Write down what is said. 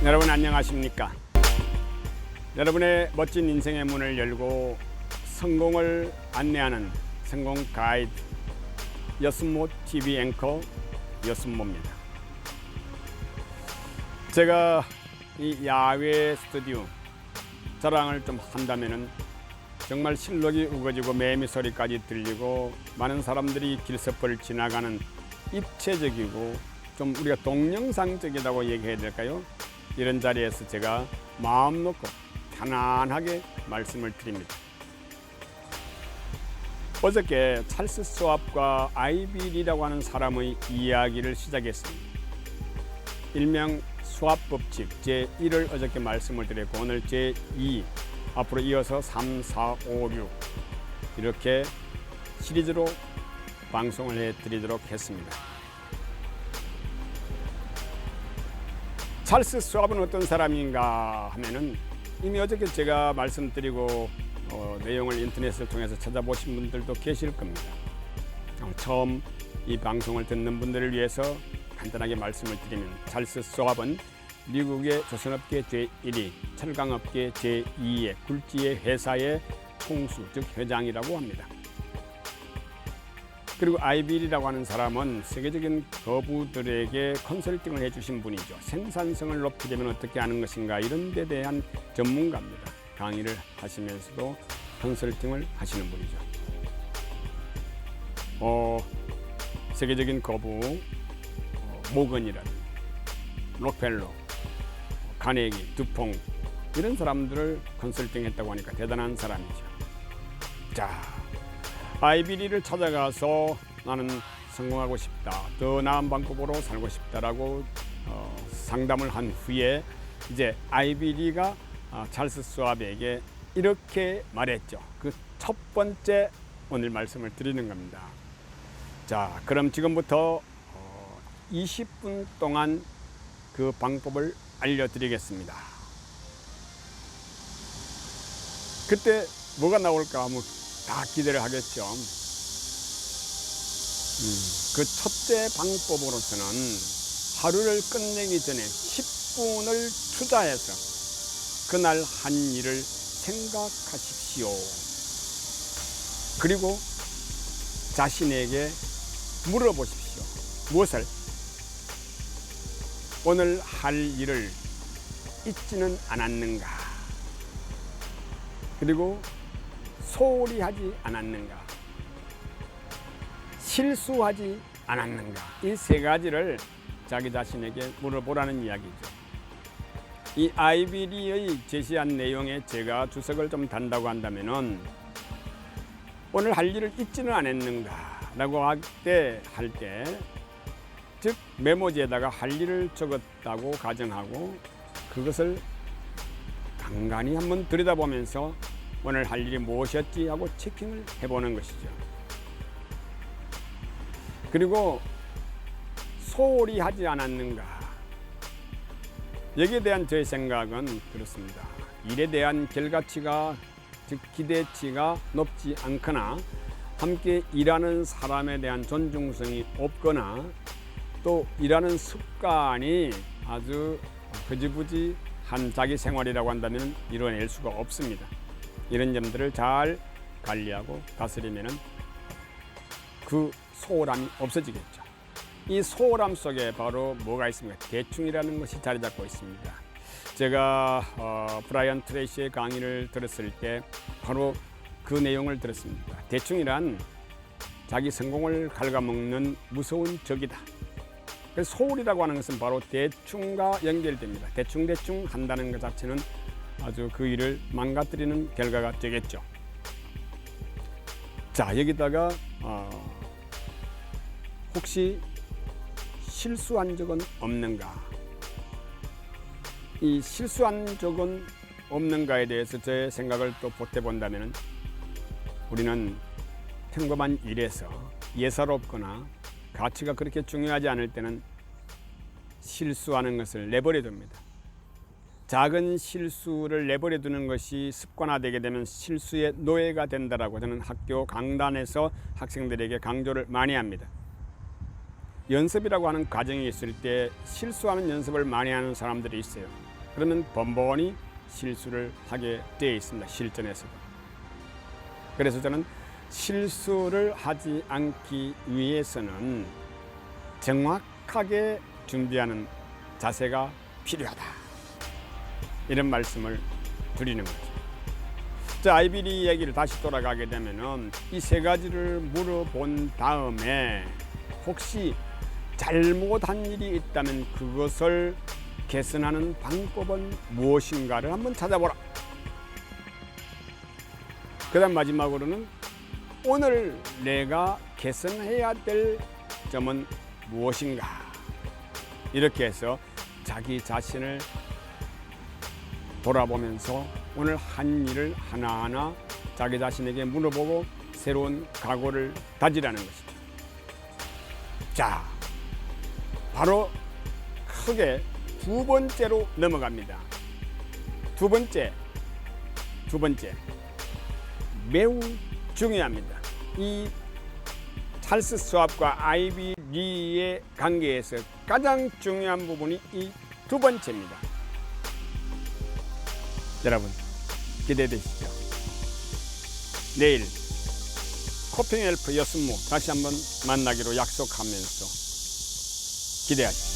여러분 안녕하십니까? 여러분의 멋진 인생의 문을 열고 성공을 안내하는 성공 가이드 여순모 TV 앵커 여순모입니다. 제가 이 야외 스튜디오 자랑을 좀 한다면은 정말 실록이 우거지고 매미 소리까지 들리고 많은 사람들이 길섭을 지나가는 입체적이고 좀 우리가 동영상적이라고 얘기해야 될까요? 이런 자리에서 제가 마음 놓고 편안하게 말씀을 드립니다. 어저께 찰스 스왑과 아이비 리라고 하는 사람의 이야기를 시작했습니다. 일명 스왑 법칙 제1을 어저께 말씀을 드렸고 오늘 제2 앞으로 이어서 3, 4, 5, 6 이렇게 시리즈로 방송을 해드리도록 했습니다. 찰스 스왑은 어떤 사람인가 하면은 이미 어저께 제가 말씀드리고 내용을 인터넷을 통해서 찾아보신 분들도 계실 겁니다. 처음 이 방송을 듣는 분들을 위해서 간단하게 말씀을 드리면 찰스 스왑은 미국의 조선업계 제1위, 철강업계 제2의 굴지의 회사의 총수, 즉 회장이라고 합니다. 그리고 아이비리라고 하는 사람은 세계적인 거부들에게 컨설팅을 해주신 분이죠. 생산성을 높이려면 어떻게 하는 것인가 이런 데 대한 전문가입니다. 강의를 하시면서도 컨설팅을 하시는 분이죠. 세계적인 거부, 모건이라든지 록펠러, 카네기, 두퐁 이런 사람들을 컨설팅했다고 하니까 대단한 사람이죠. 자, 아이비리를 찾아가서 나는 성공하고 싶다, 더 나은 방법으로 살고 싶다라고 상담을 한 후에 이제 아이비리가 찰스 스왑에게 이렇게 말했죠. 그 첫 번째 오늘 말씀을 드리는 겁니다. 자, 그럼 지금부터 20분 동안 그 방법을 알려드리겠습니다. 그때 뭐가 나올까 하면 다 기대를 하겠죠. 그 첫째 방법으로서는 하루를 끝내기 전에 10분을 투자해서 그날 한 일을 생각하십시오. 그리고 자신에게 물어보십시오. 무엇을? 오늘 할 일을 잊지는 않았는가? 그리고 소홀히 하지 않았는가? 실수하지 않았는가? 이 세 가지를 자기 자신에게 물어보라는 이야기죠. 이 아이비리의 제시한 내용에 제가 주석을 좀 단다고 한다면은 오늘 할 일을 잊지는 않았는가? 라고 할 때, 즉 메모지에다가 할 일을 적었다고 가정하고 그것을 간간히 한번 들여다보면서 오늘 할 일이 무엇이었지 하고 체킹을 해보는 것이죠. 그리고 소홀히 하지 않았는가? 여기에 대한 저의 생각은 그렇습니다. 일에 대한 결과치가, 즉 기대치가 높지 않거나 함께 일하는 사람에 대한 존중성이 없거나 또 일하는 습관이 아주 흐지부지한 자기 생활이라고 한다면 이뤄낼 수가 없습니다. 이런 점들을 잘 관리하고 다스리면 그 소홀함이 없어지겠죠. 이 소홀함 속에 바로 뭐가 있습니까? 대충이라는 것이 자리 잡고 있습니다. 제가 브라이언 트레이시의 강의를 들었을 때 바로 그 내용을 들었습니다. 대충이란 자기 성공을 갉아먹는 무서운 적이다. 그래서 소홀이라고 하는 것은 바로 대충과 연결됩니다. 대충 한다는 것 자체는 아주 그 일을 망가뜨리는 결과가 되겠죠. 자, 여기다가 혹시 실수한 적은 없는가? 이 실수한 적은 없는가에 대해서 제 생각을 또 보태본다면 우리는 평범한 일에서 예사롭거나 가치가 그렇게 중요하지 않을 때는 실수하는 것을 내버려 둡니다. 작은 실수를 내버려 두는 것이 습관화되게 되면 실수의 노예가 된다라고 저는 학교 강단에서 학생들에게 강조를 많이 합니다. 연습이라고 하는 과정이 있을 때 실수하는 연습을 많이 하는 사람들이 있어요. 그러면 번번이 실수를 하게 되어 있습니다. 실전에서도. 그래서 저는 실수를 하지 않기 위해서는 정확하게 준비하는 자세가 필요하다. 이런 말씀을 드리는 거죠. 자, 아이비리 얘기를 다시 돌아가게 되면은 이 세 가지를 물어본 다음에 혹시 잘못한 일이 있다면 그것을 개선하는 방법은 무엇인가를 한번 찾아보라. 그 다음 마지막으로는 오늘 내가 개선해야 될 점은 무엇인가. 이렇게 해서 자기 자신을 돌아보면서 오늘 한 일을 하나하나 자기 자신에게 물어보고 새로운 각오를 다지라는 것이죠. 자, 바로 크게 두 번째로 넘어갑니다. 두 번째 매우 중요합니다. 이 찰스 스왑과 아이비 리의 관계에서 가장 중요한 부분이 이 두 번째입니다. 여러분 기대되시죠? 내일 코핑 헬프 여순무 다시 한번 만나기로 약속하면서 기대하시죠.